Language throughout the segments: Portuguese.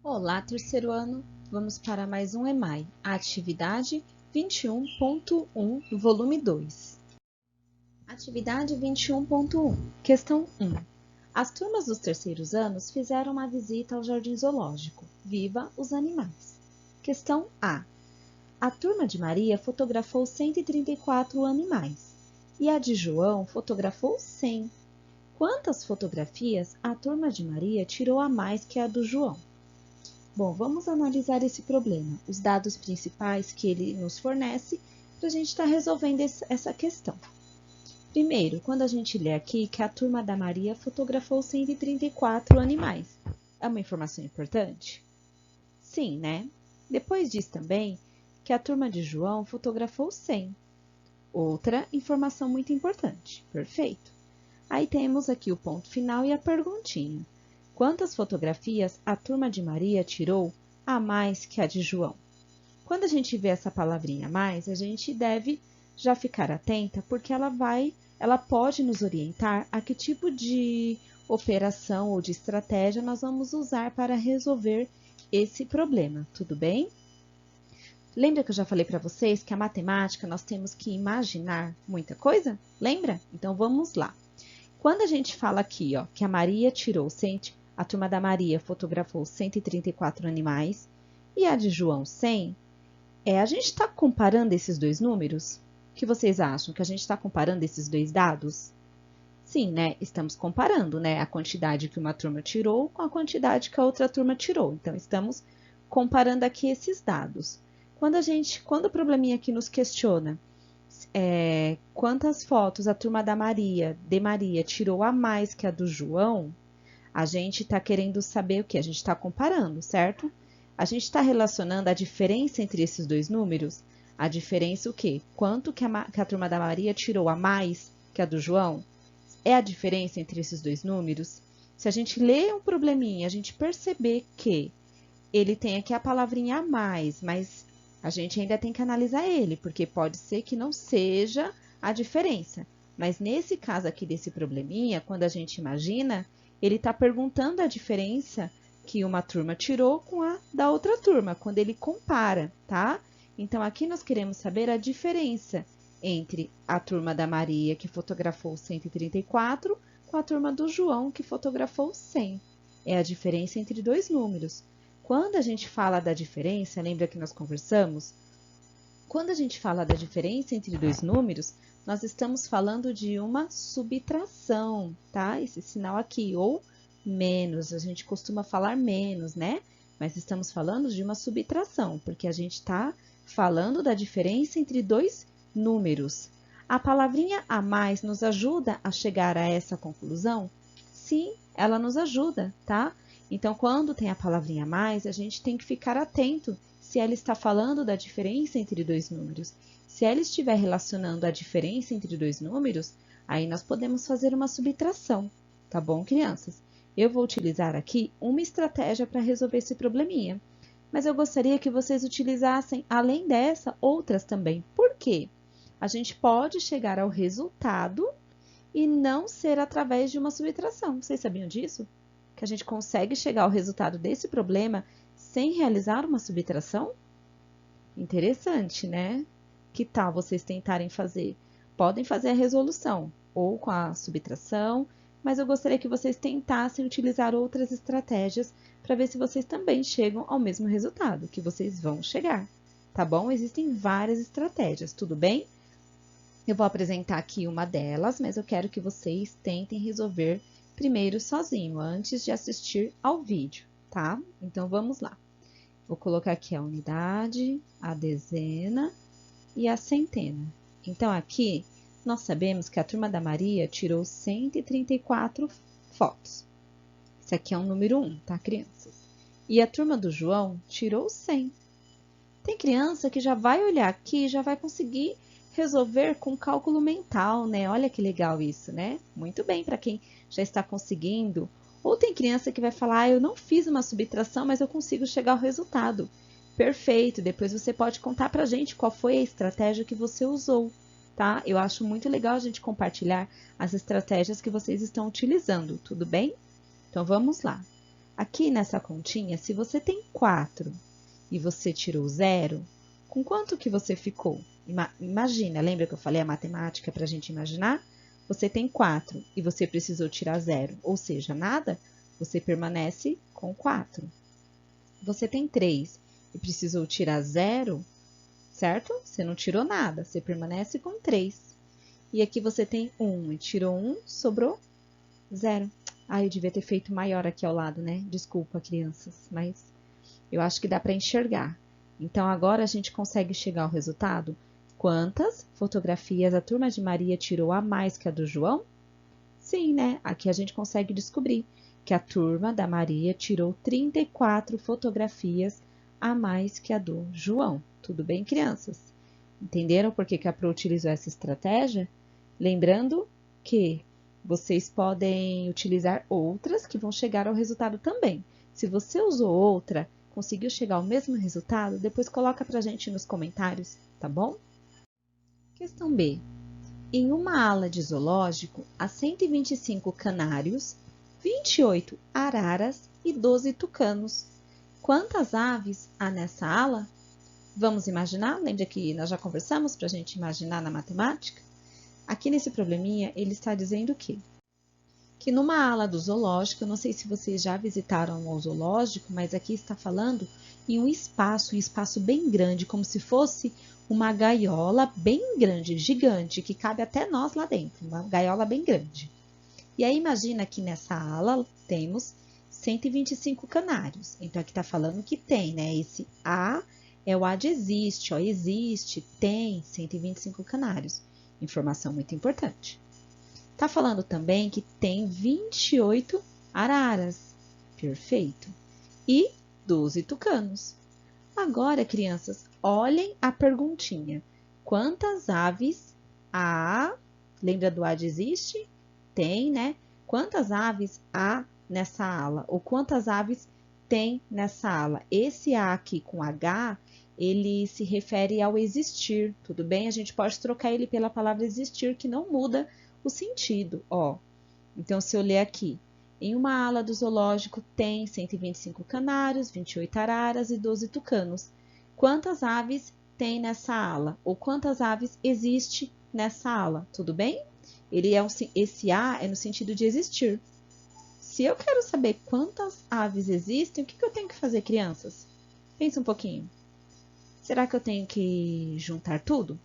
Olá, terceiro ano! Vamos para mais um EMAI, a atividade 21.1, volume 2. Atividade 21.1, questão 1. As turmas dos terceiros anos fizeram uma visita ao Jardim Zoológico. Viva os animais! Questão A. A turma de Maria fotografou 134 animais e a de João fotografou 100. Quantas fotografias a turma de Maria tirou a mais que a do João? Bom, vamos analisar esse problema, os dados principais que ele nos fornece para a gente estar resolvendo essa questão. Primeiro, quando a gente lê aqui que a turma da Maria fotografou 134 animais, é uma informação importante? Sim, né? Depois diz também que a turma de João fotografou 100. Outra informação muito importante, perfeito. Aí temos aqui o ponto final e a perguntinha. Quantas fotografias a turma de Maria tirou a mais que a de João? Quando a gente vê essa palavrinha mais, a gente deve já ficar atenta, porque ela pode nos orientar a que tipo de operação ou de estratégia nós vamos usar para resolver esse problema, tudo bem? Lembra que eu já falei para vocês que a matemática nós temos que imaginar muita coisa? Lembra? Então vamos lá. Quando a gente fala aqui, ó, que a Maria tirou a turma da Maria fotografou 134 animais e a de João 100, a gente está comparando esses dois números? O que vocês acham? Que a gente está comparando esses dois dados? Sim, né? Estamos comparando, né? A quantidade que uma turma tirou com a quantidade que a outra turma tirou. Então, estamos comparando aqui esses dados. Quando o probleminha aqui nos questiona quantas fotos a turma de Maria tirou a mais que a do João, a gente está querendo saber o que? A gente está comparando, certo? A gente está relacionando a diferença entre esses dois números. A diferença o quê? Quanto que a turma da Maria tirou a mais que a do João? É a diferença entre esses dois números? Se a gente ler um probleminha, a gente perceber que ele tem aqui a palavrinha a mais, mas a gente ainda tem que analisar ele, porque pode ser que não seja a diferença. Mas nesse caso aqui desse probleminha, quando a gente imagina, ele está perguntando a diferença que uma turma tirou com a da outra turma, quando ele compara, tá? Então, aqui nós queremos saber a diferença entre a turma da Maria, que fotografou 134, com a turma do João, que fotografou 100. É a diferença entre dois números. Quando a gente fala da diferença, lembra que nós conversamos? Quando a gente fala da diferença entre dois números, nós estamos falando de uma subtração, tá? Esse sinal aqui, ou menos, a gente costuma falar menos, né? Mas estamos falando de uma subtração, porque a gente está falando da diferença entre dois números. A palavrinha a mais nos ajuda a chegar a essa conclusão? Sim, ela nos ajuda, tá? Então, quando tem a palavrinha a mais, a gente tem que ficar atento se ela está falando da diferença entre dois números. Se ela estiver relacionando a diferença entre dois números, aí nós podemos fazer uma subtração, tá bom, crianças? Eu vou utilizar aqui uma estratégia para resolver esse probleminha, mas eu gostaria que vocês utilizassem, além dessa, outras também. Por quê? A gente pode chegar ao resultado e não ser através de uma subtração. Vocês sabiam disso? Que a gente consegue chegar ao resultado desse problema sem realizar uma subtração? Interessante, né? Que tal vocês tentarem fazer? Podem fazer a resolução ou com a subtração, mas eu gostaria que vocês tentassem utilizar outras estratégias para ver se vocês também chegam ao mesmo resultado, que vocês vão chegar, tá bom? Existem várias estratégias, tudo bem? Eu vou apresentar aqui uma delas, mas eu quero que vocês tentem resolver primeiro sozinho, antes de assistir ao vídeo, tá? Então, vamos lá. Vou colocar aqui a unidade, a dezena e a centena. Então, aqui, nós sabemos que a turma da Maria tirou 134 fotos. Esse aqui é o número 1, tá, crianças? E a turma do João tirou 100. Tem criança que já vai olhar aqui e já vai conseguir resolver com cálculo mental, né? Olha que legal isso, né? Muito bem para quem já está conseguindo. Ou tem criança que vai falar, eu não fiz uma subtração, mas eu consigo chegar ao resultado. Perfeito, depois você pode contar pra gente qual foi a estratégia que você usou, tá? Eu acho muito legal a gente compartilhar as estratégias que vocês estão utilizando, tudo bem? Então, vamos lá. Aqui nessa continha, se você tem 4 e você tirou 0, com quanto que você ficou? Imagina, lembra que eu falei a matemática para a gente imaginar? Você tem 4 e você precisou tirar 0, ou seja, nada, você permanece com 4. Você tem 3 e precisou tirar 0, certo? Você não tirou nada, você permanece com 3. E aqui você tem 1 e tirou 1, sobrou 0. Ah, eu devia ter feito maior aqui ao lado, né? Desculpa, crianças, mas eu acho que dá para enxergar. Então, agora a gente consegue chegar ao resultado. Quantas fotografias a turma de Maria tirou a mais que a do João? Sim, né? Aqui a gente consegue descobrir que a turma da Maria tirou 34 fotografias a mais que a do João. Tudo bem, crianças? Entenderam por que a Pro utilizou essa estratégia? Lembrando que vocês podem utilizar outras que vão chegar ao resultado também. Se você usou outra, conseguiu chegar ao mesmo resultado, depois coloca pra gente nos comentários, tá bom? Questão B. Em uma ala de zoológico, há 125 canários, 28 araras e 12 tucanos. Quantas aves há nessa ala? Vamos imaginar? Lembra que nós já conversamos para a gente imaginar na matemática? Aqui nesse probleminha, ele está dizendo que numa ala do zoológico, eu não sei se vocês já visitaram o zoológico, mas aqui está falando em um espaço bem grande, como se fosse uma gaiola bem grande, gigante, que cabe até nós lá dentro, uma gaiola bem grande. E aí imagina que nessa ala temos 125 canários. Então aqui está falando que tem, né? Esse A é o A de existe, ó, existe, tem 125 canários. Informação muito importante. Está falando também que tem 28 araras. Perfeito. E 12 tucanos. Agora, crianças, olhem a perguntinha. Quantas aves há? Lembra do A de existe? Tem, né? Quantas aves há nessa ala? Ou quantas aves tem nessa ala? Esse A aqui com H, ele se refere ao existir, tudo bem? A gente pode trocar ele pela palavra existir, que não muda o sentido, ó. Então, se eu ler aqui, em uma ala do zoológico tem 125 canários, 28 araras e 12 tucanos. Quantas aves tem nessa ala? Ou quantas aves existe nessa ala? Tudo bem? Esse A é no sentido de existir. Se eu quero saber quantas aves existem, o que eu tenho que fazer, crianças? Pensa um pouquinho. Será que eu tenho que juntar tudo?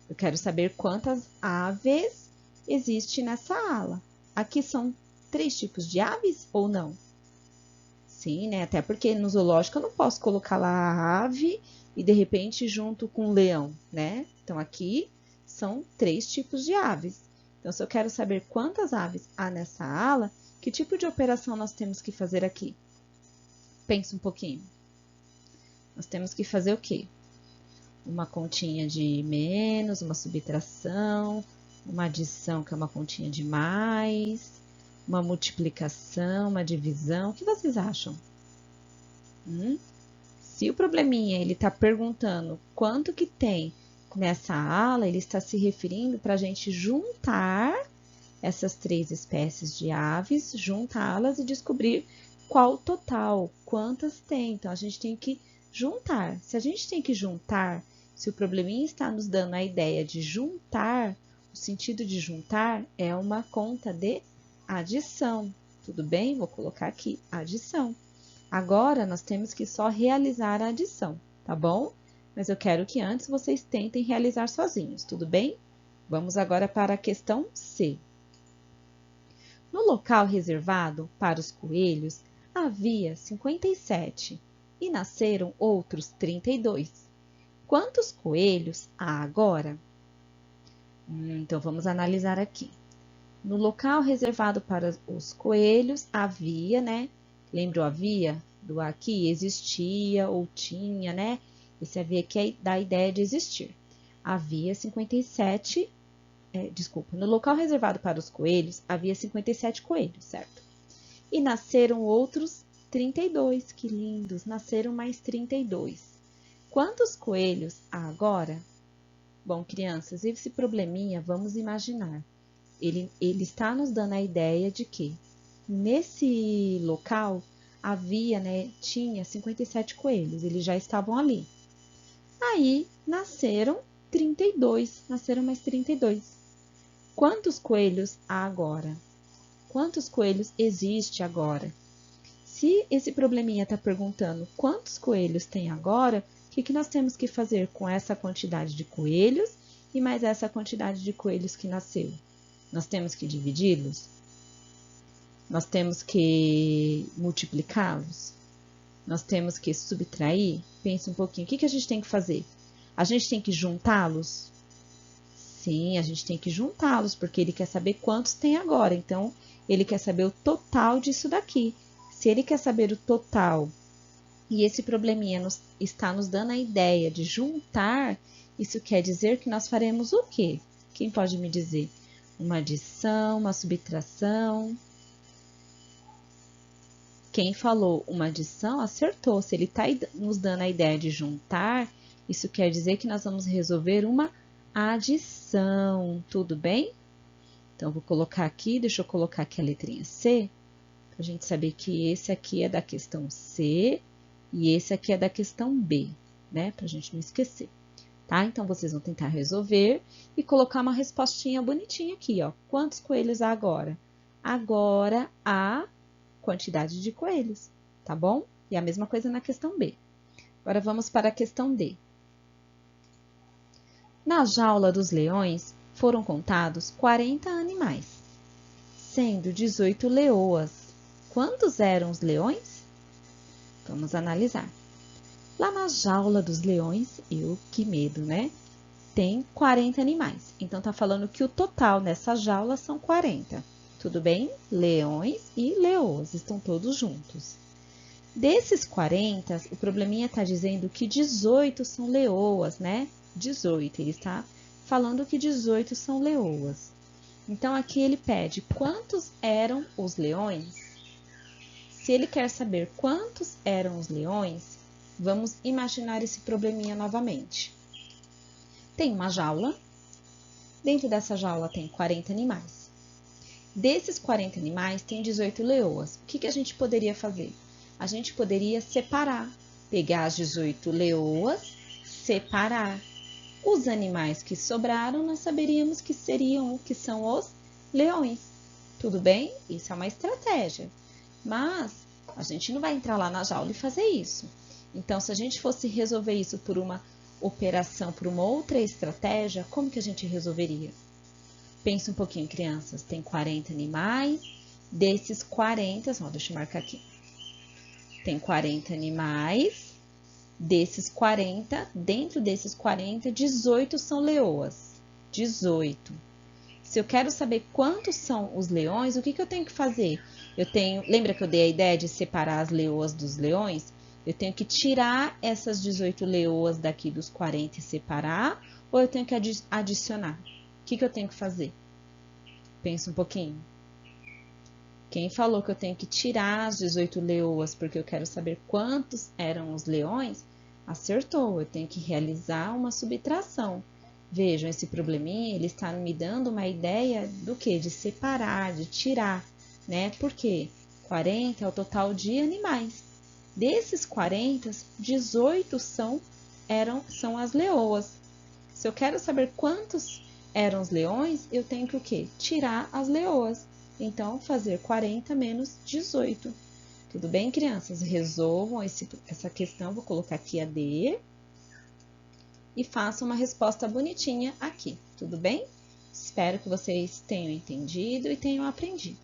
Eu quero saber quantas aves existem nessa ala. Aqui são 3 tipos de aves ou não? Sim, né? Até porque no zoológico eu não posso colocar lá a ave e de repente junto com o leão, né? Então aqui são 3 tipos de aves. Então, se eu quero saber quantas aves há nessa ala, que tipo de operação nós temos que fazer aqui? Pensa um pouquinho. Nós temos que fazer o quê? Uma continha de menos, uma subtração, uma adição, que é uma continha de mais, uma multiplicação, uma divisão. O que vocês acham? Se o probleminha ele está perguntando quanto que tem nessa ala, ele está se referindo para a gente juntar essas 3 espécies de aves, juntá-las e descobrir qual o total, quantas tem. Então, a gente tem que juntar. Se a gente tem que juntar, se o probleminha está nos dando a ideia de juntar, o sentido de juntar é uma conta de adição. Tudo bem? Vou colocar aqui, adição. Agora, nós temos que só realizar a adição, tá bom? Mas eu quero que antes vocês tentem realizar sozinhos, tudo bem? Vamos agora para a questão C. No local reservado para os coelhos, havia 57 e nasceram outros 32. Quantos coelhos há agora? Então, vamos analisar aqui. No local reservado para os coelhos, havia, né? Lembra o havia? Do aqui, existia ou tinha, né? Esse havia aqui dá a ideia de existir. Havia 57, no local reservado para os coelhos, havia 57 coelhos, certo? E nasceram outros 32, que lindos, nasceram mais 32. Quantos coelhos há agora? Bom, crianças, esse probleminha, vamos imaginar. Ele está nos dando a ideia de que nesse local havia, né, tinha 57 coelhos, eles já estavam ali. Aí nasceram 32, nasceram mais 32. Quantos coelhos há agora? Quantos coelhos existe agora? Se esse probleminha está perguntando quantos coelhos tem agora, o que nós temos que fazer com essa quantidade de coelhos e mais essa quantidade de coelhos que nasceu? Nós temos que dividi-los? Nós temos que multiplicá-los? Nós temos que subtrair? Pensa um pouquinho, o que a gente tem que fazer? A gente tem que juntá-los? Sim, a gente tem que juntá-los, porque ele quer saber quantos tem agora. Então, ele quer saber o total disso daqui. Se ele quer saber o total e esse probleminha está nos dando a ideia de juntar, isso quer dizer que nós faremos o quê? Quem pode me dizer? Uma adição, uma subtração? Quem falou uma adição acertou. Se ele está nos dando a ideia de juntar, isso quer dizer que nós vamos resolver uma adição, tudo bem? Então, vou colocar aqui, deixa eu colocar aqui a letrinha C, para a gente saber que esse aqui é da questão C e esse aqui é da questão B, né? Para a gente não esquecer, tá? Então, vocês vão tentar resolver e colocar uma respostinha bonitinha aqui, ó. Quantos coelhos há agora? Agora há quantidade de coelhos, tá bom? E a mesma coisa na questão B. Agora, vamos para a questão D. Na jaula dos leões foram contados 40 animais, sendo 18 leoas. Quantos eram os leões? Vamos analisar. Lá na jaula dos leões, que medo, né? Tem 40 animais. Então, tá falando que o total nessa jaula são 40. Tudo bem? Leões e leoas estão todos juntos. Desses 40, o probleminha está dizendo que 18 são leoas, né? 18, ele está falando que 18 são leoas. Então, aqui ele pede quantos eram os leões. Se ele quer saber quantos eram os leões, vamos imaginar esse probleminha novamente. Tem uma jaula, dentro dessa jaula tem 40 animais. Desses 40 animais, tem 18 leoas. O que a gente poderia fazer? A gente poderia separar, pegar as 18 leoas, separar. Os animais que sobraram, nós saberíamos que são os leões. Tudo bem? Isso é uma estratégia. Mas a gente não vai entrar lá na jaula e fazer isso. Então, se a gente fosse resolver isso por uma operação, por uma outra estratégia, como que a gente resolveria? Pensa um pouquinho, crianças. Tem 40 animais. Desses 40, deixa eu marcar aqui. Tem 40 animais. Desses 40, dentro desses 40, 18 são leoas. 18. Se eu quero saber quantos são os leões, o que eu tenho que fazer? Lembra que eu dei a ideia de separar as leoas dos leões? Eu tenho que tirar essas 18 leoas daqui dos 40 e separar, ou eu tenho que adicionar? O que eu tenho que fazer? Pensa um pouquinho. Quem falou que eu tenho que tirar as 18 leoas porque eu quero saber quantos eram os leões, acertou. Eu tenho que realizar uma subtração. Vejam, esse probleminha, ele está me dando uma ideia do quê? De separar, de tirar, né? Por quê? 40 é o total de animais. Desses 40, 18 são as leoas. Se eu quero saber quantos eram os leões, eu tenho que o quê? Tirar as leoas. Então, fazer 40 menos 18. Tudo bem, crianças? Resolvam essa questão. Vou colocar aqui a D. E façam uma resposta bonitinha aqui. Tudo bem? Espero que vocês tenham entendido e tenham aprendido.